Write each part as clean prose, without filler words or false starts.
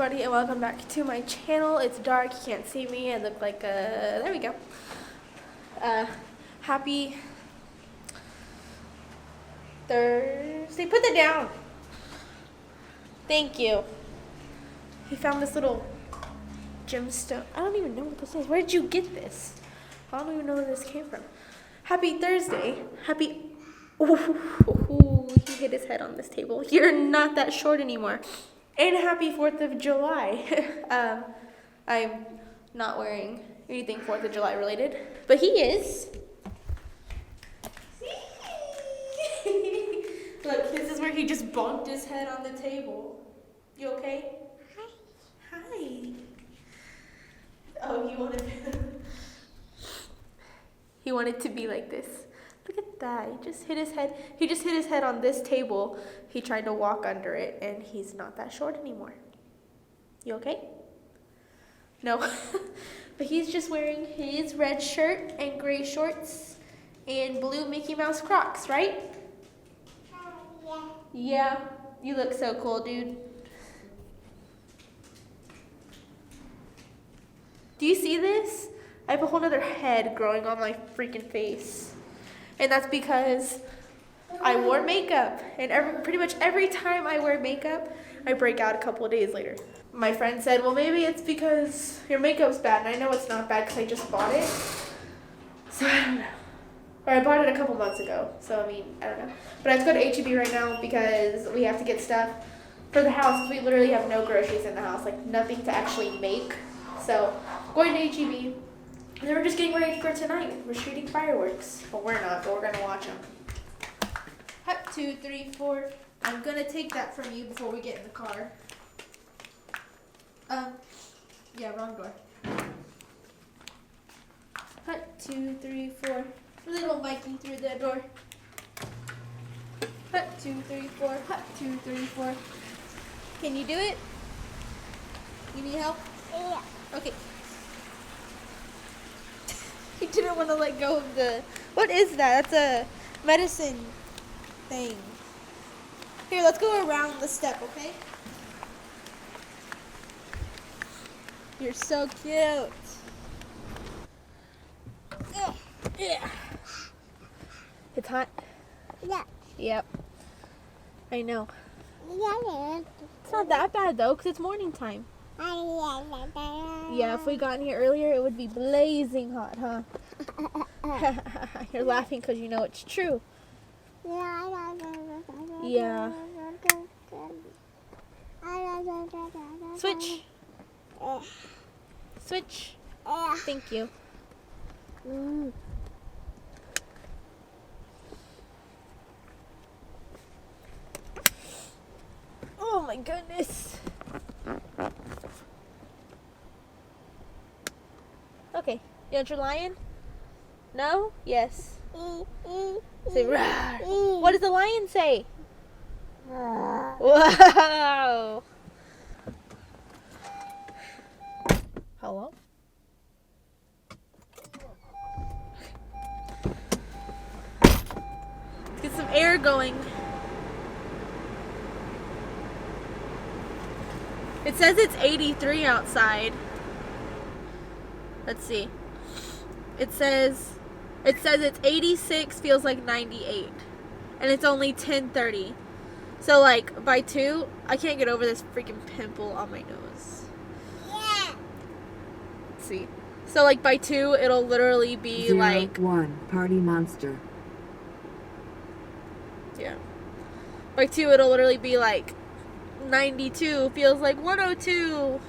everybody, and welcome back to my channel. It's dark, you can't see me. I look like there we go. Happy Thursday. Put that down. Thank you. He found this little gemstone. I don't even know what this is. Where did you get this? I don't even know where this came from. Happy Thursday. Happy... Ooh, he hit his head on this table. You're not that short anymore. And happy 4th of July. I'm not wearing anything 4th of July related, but he is. Look, this is where he just bonked his head on the table. You okay? Hi. Hi. Oh, he wanted to be like this. Look at that. He just hit his head on this table. He tried to walk under it, and he's not that short anymore. You okay? No. But he's just wearing his red shirt and gray shorts and blue Mickey Mouse Crocs, right? Yeah. You look so cool, dude. Do you see this? I have a whole other head growing on my freaking face. And that's because I wore makeup. And pretty much every time I wear makeup, I break out a couple of days later. My friend said, well, maybe it's because your makeup's bad. And I know it's not bad because I just bought it. So I don't know. Or I bought it a couple months ago. So, I mean, I don't know. But I have to go to H-E-B right now because we have to get stuff for the house. We literally have no groceries in the house. Like, nothing to actually make. So, going to H-E-B. And then we're just getting ready for tonight. We're shooting fireworks. Well, we're not, but we're going to watch them. 1, 2, 3, 4. I'm going to take that from you before we get in the car. Yeah, wrong door. 1, 2, 3, 4. Little Mikey through the door. 1, 2, 3, 4. 1, 2, 3, 4. Can you do it? You need help? Yeah. Okay. He didn't want to let go of the... What is that? That's a medicine thing. Here, let's go around the step, okay? You're so cute. Yeah. It's hot? Yeah. Yep. I know. Yeah. It's not that bad, though, because it's morning time. Yeah, if we got in here earlier, it would be blazing hot, huh? You're laughing because you know it's true. Yeah. Switch. Switch. Thank you. Oh my goodness. Okay, you want your lion? No? Yes. Say rawr. What does the lion say? Whoa. Hello? Let's get some air going. It says it's 83 outside. Let's see. It says it's 86, feels like 98. And it's only 10:30. So like by 2, I can't get over this freaking pimple on my nose. Yeah. Let's see. So like by 2, it'll literally be 0, like 1 party monster. Yeah. By 2, it'll literally be like 92, feels like 102.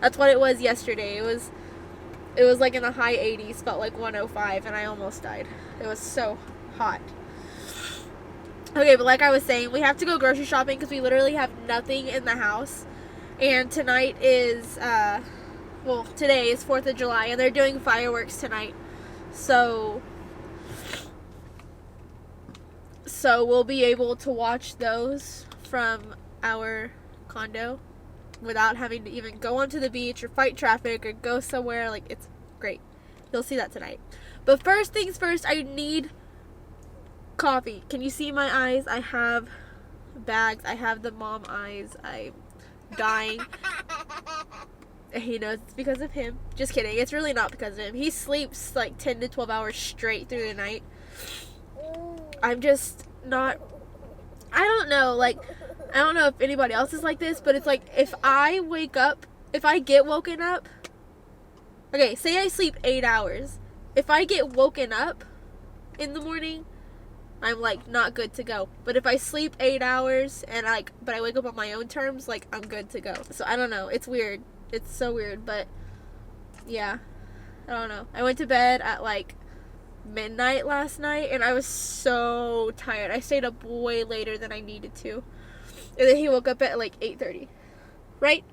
That's what it was yesterday. It was like in the high 80s, felt like 105, and I almost died. It was so hot. Okay, but like I was saying, we have to go grocery shopping because we literally have nothing in the house. And tonight is, today is 4th of July, and they're doing fireworks tonight. So we'll be able to watch those from our condo without having to even go onto the beach or fight traffic or go somewhere. Like, it's great. You'll see that tonight. But first things first, I need coffee. Can you see my eyes? I have bags. I have the mom eyes. I'm dying. He knows it's because of him. Just kidding. It's really not because of him. He sleeps like 10 to 12 hours straight through the night. I'm just not... I don't know. Like, I don't know if anybody else is like this, but it's like if I wake up, if I get woken up... Okay, say I sleep 8 hours. If I get woken up in the morning, I'm like not good to go. But if I sleep 8 hours and but I wake up on my own terms, like I'm good to go. So I don't know. It's weird. It's so weird, but yeah, I don't know. I went to bed at like midnight last night and I was so tired. I stayed up way later than I needed to. And then he woke up at like 8:30. Right?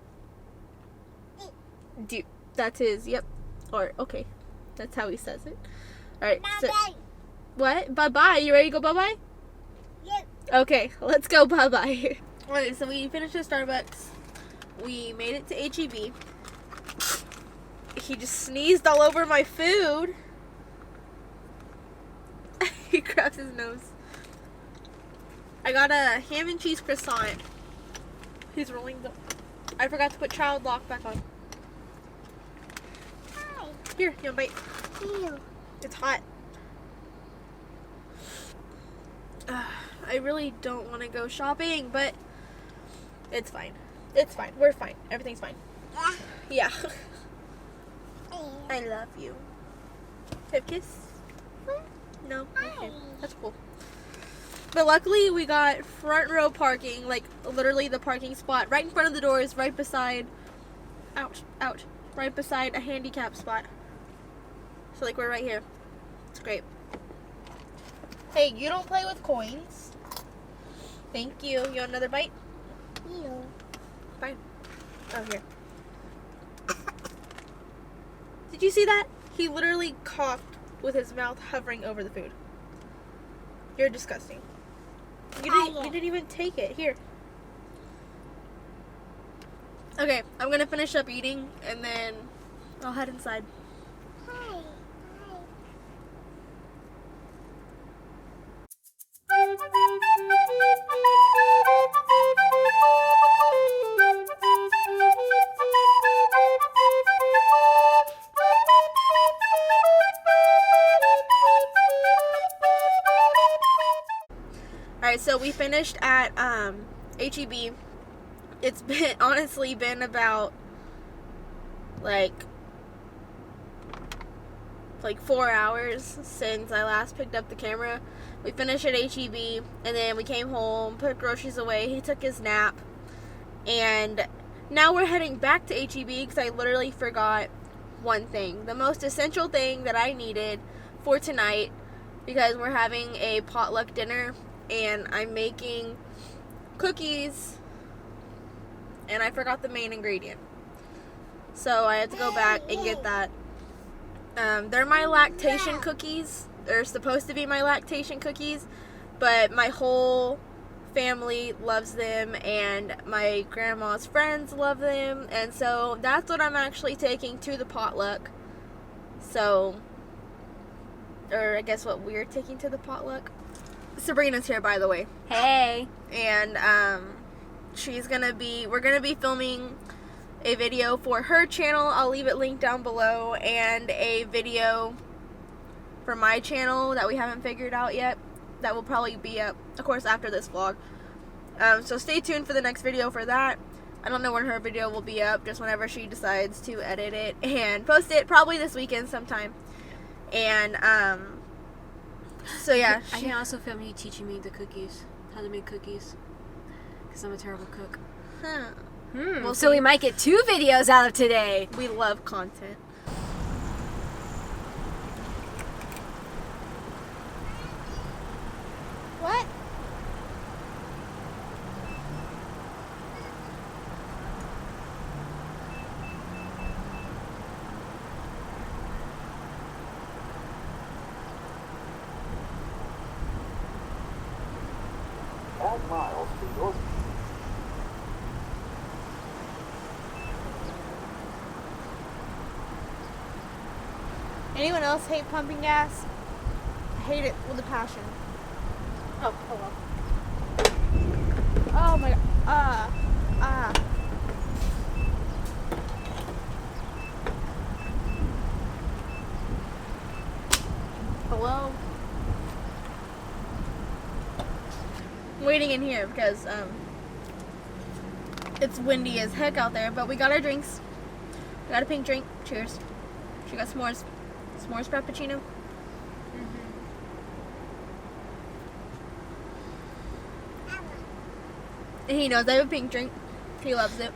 That's his, yep. Or, okay. That's how he says it. Alright, so... What? Bye-bye? You ready to go bye-bye? Yep. Okay, let's go bye-bye. Okay, so we finished at Starbucks. We made it to H-E-B. He just sneezed all over my food. He grabs his nose. I got a ham and cheese croissant. He's rolling the... I forgot to put child lock back on. Hi. Here, you want a bite? Ew. It's hot. I really don't want to go shopping, but it's fine. It's fine. We're fine. Everything's fine. Yeah. I love you. Have a kiss? No? Okay. That's cool. But luckily we got front row parking, like literally the parking spot right in front of the doors, right beside, ouch, right beside a handicap spot. So like we're right here. It's great. Hey, you don't play with coins. Thank you. You want another bite? Ew. Fine. Oh, here. Did you see that? He literally coughed with his mouth hovering over the food. You're disgusting. You didn't even take it. Here. Okay, I'm gonna finish up eating and then I'll head inside. Hi. Alright, so we finished at H-E-B. It's been honestly been about like 4 hours since I last picked up the camera. We finished at H-E-B and then we came home, put groceries away, he took his nap, and now we're heading back to H-E-B because I literally forgot one thing. The most essential thing that I needed for tonight, because we're having a potluck dinner and I'm making cookies and I forgot the main ingredient. So I had to go back and get that. They're my lactation cookies. They're supposed to be my lactation cookies, but my whole family loves them and my grandma's friends love them, and so that's what I'm actually taking to the potluck. So, or I guess what we're taking to the potluck. Sabrina's here, by the way. Hey. And we're gonna be filming a video for her channel. I'll leave it linked down below, and a video for my channel that we haven't figured out yet that will probably be up, of course, after this vlog. So stay tuned for the next video for that. I don't know when her video will be up, just whenever she decides to edit it and post it, probably this weekend sometime. And so yeah, I can also film you teaching me the cookies, how to make cookies, because I'm a terrible cook. We'll so see. we might get 2 videos out of today. We love content. What? Add miles to your... Anyone else hate pumping gas? I hate it with a passion. Oh, hello. Oh my god. Hello. I'm waiting in here because it's windy as heck out there, but we got our drinks. We got a pink drink. Cheers. She got s'mores. S'mores frappuccino. And he knows I have a pink drink. He loves it.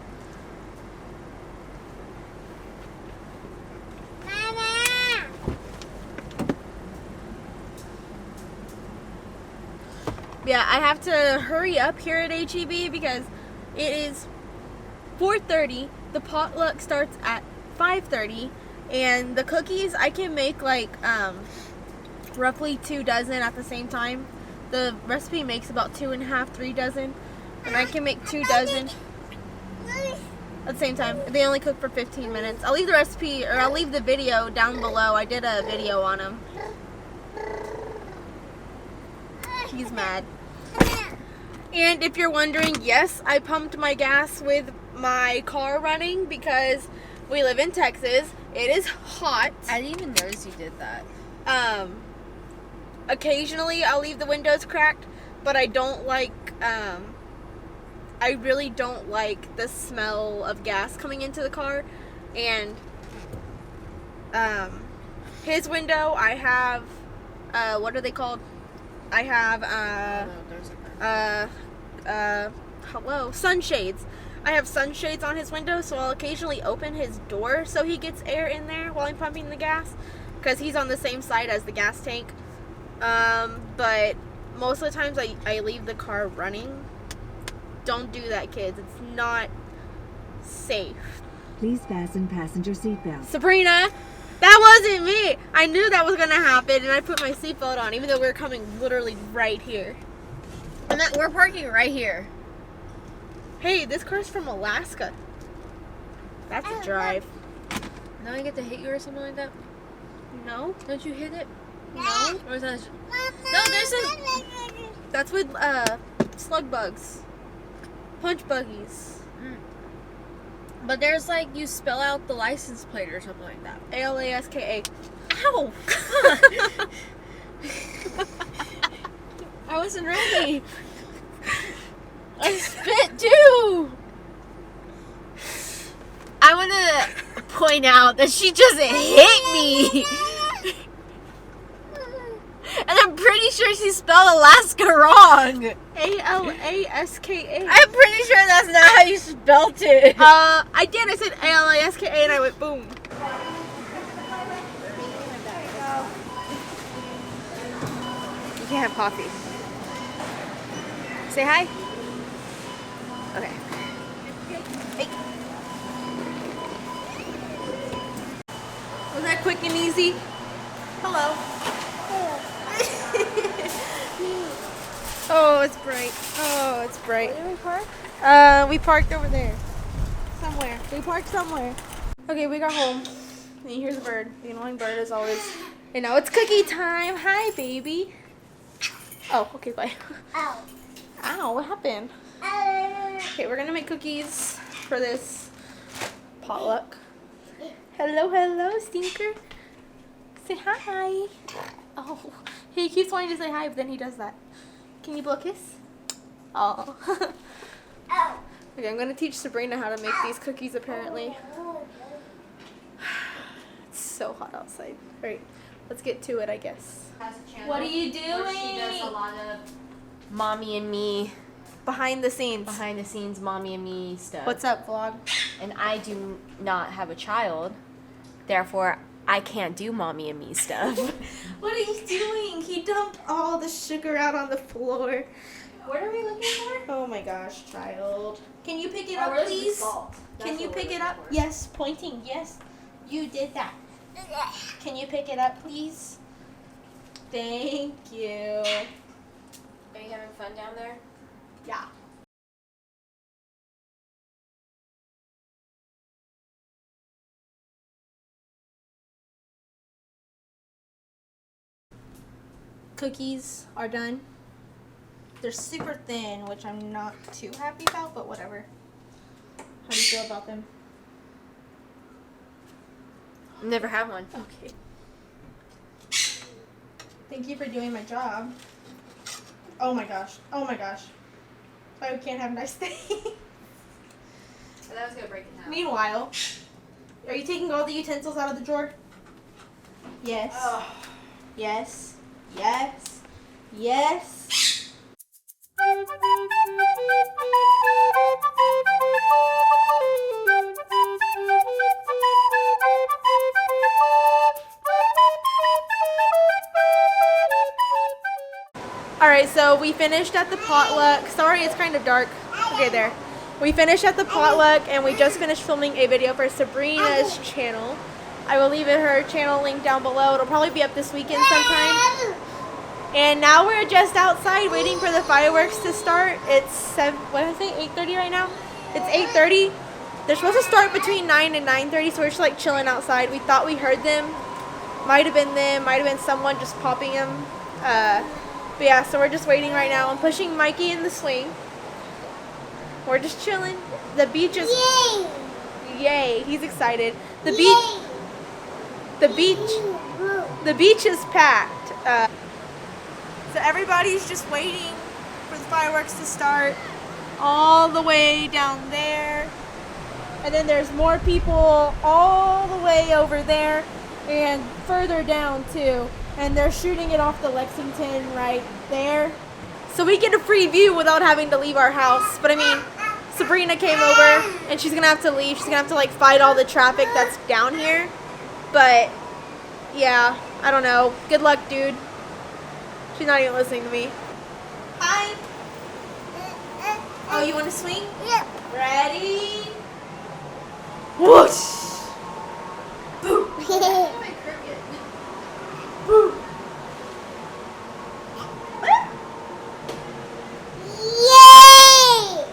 Mama. Yeah, I have to hurry up here at HEB because it is 4:30. The potluck starts at 5:30, and the cookies I can make like roughly 2 dozen at the same time. The recipe makes about 2.5, 3 dozen, and I can make 2 dozen at the same time. They only cook for 15 minutes. I'll leave the recipe, or I'll leave the video down below. I did a video on them. He's mad. And if you're wondering, yes, I pumped my gas with my car running because we live in Texas. It is hot. I didn't even notice you did that. Occasionally I'll leave the windows cracked, but I don't like, I really don't like the smell of gas coming into the car. And, his window, I have, what are they called? I have, sunshades. I have sunshades on his window, so I'll occasionally open his door so he gets air in there while I'm pumping the gas, because he's on the same side as the gas tank. But most of the times I leave the car running. Don't do that, kids. It's not safe. Please fasten passenger seatbelts. Sabrina, that wasn't me. I knew that was gonna happen, and I put my seatbelt on, even though we were coming literally right here. And that we're parking right here. Hey, this car's from Alaska. That's a drive. Now I get to hit you or something like that? No? Don't you hit it? No? Or is that... No, there's a... That's with slug bugs. Punch buggies. But there's like, you spell out the license plate or something like that. Alaska. Ow! I wasn't ready. I spit too! I want to point out that she just hit me. And I'm pretty sure she spelled Alaska wrong. Alaska. I'm pretty sure that's not how you spelled it. I did. I said Alaska and I went boom. You can't have coffee. Say hi. Okay. Hey. Was that quick and easy? Hello. Oh, it's bright. Oh, it's bright. Where did we park? We parked over there. Somewhere. We parked somewhere. Okay, we got home. And you hear the bird. The annoying bird is always... And now it's cookie time. Hi, baby. Oh, okay, bye. Ow. Ow, what happened? Okay, we're gonna make cookies for this potluck. Hello, hello, stinker. Say hi. Oh, he keeps wanting to say hi, but then he does that. Can you blow a kiss? Oh. Ow. Okay, I'm gonna teach Sabrina how to make these cookies apparently. It's so hot outside. Alright, let's get to it, I guess. What are you doing? She does a lot of mommy and me, Behind the scenes. behind the scenes mommy and me stuff. What's up, vlog? And I do not have a child, therefore I can't do mommy and me stuff. What are you doing? He dumped all the sugar out on the floor. What are we looking for? Oh my gosh, child. Can you pick it Oh, up, where's the please? salt? Can That's you what we're pick it looking up? for. Yes, pointing. Yes, you did that. Can you pick it up, please? Thank you. Are you having fun down there? Yeah. Cookies are done. They're super thin, which I'm not too happy about, but whatever. How do you feel about them? Never had one. Okay. Thank you for doing my job. Oh my gosh. Oh my gosh. I can't have a nice day. I was gonna break it now. Meanwhile, are you taking all the utensils out of the drawer? Yes. Oh. Yes. Yes. Yes. Alright, so we finished at the potluck. Sorry, it's kind of dark. Okay, there. We finished at the potluck and we just finished filming a video for Sabrina's channel. I will leave her channel link down below. It'll probably be up this weekend sometime. And now we're just outside waiting for the fireworks to start. It's 8:30 right now? It's 8:30. They're supposed to start between 9 and 9:30, so we're just like chilling outside. We thought we heard them. Might have been them, might have been someone just popping them. But yeah, so we're just waiting right now. I'm pushing Mikey in the swing. We're just chilling. The beach is... Yay! Yay, he's excited. The Yay! beach is packed. So everybody's just waiting for the fireworks to start all the way down there. And then there's more people all the way over there and further down too. And they're shooting it off the Lexington right there. So we get a free view without having to leave our house. But I mean, Sabrina came over and she's gonna have to leave. She's gonna have to like fight all the traffic that's down here. But yeah, I don't know. Good luck, dude. She's not even listening to me. Hi. Oh, you want to swing? Yep. Ready? Whoosh! Boo! Boo! Yay!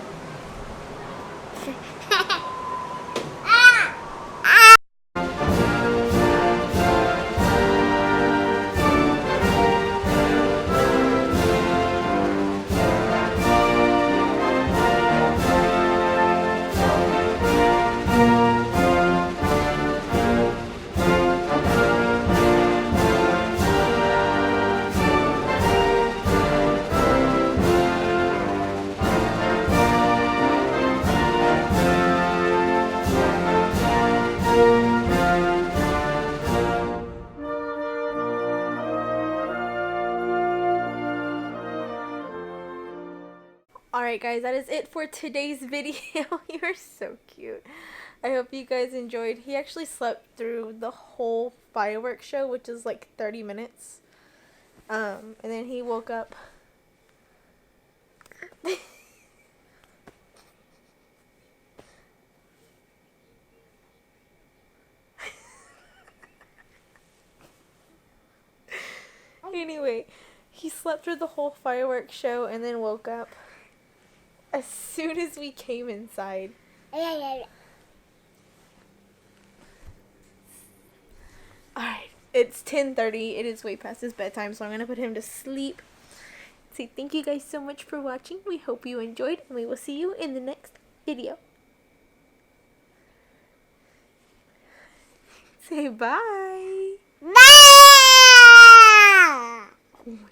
Alright guys, that is it for today's video. You are so cute. I hope you guys enjoyed. He actually slept through the whole fireworks show, which is like 30 minutes. And then he woke up. Anyway, he slept through the whole fireworks show and then woke up as soon as we came inside. Alright, it's 10:30. It is way past his bedtime, so I'm going to put him to sleep. Say thank you guys so much for watching. We hope you enjoyed, and we will see you in the next video. Say bye. Bye! Oh my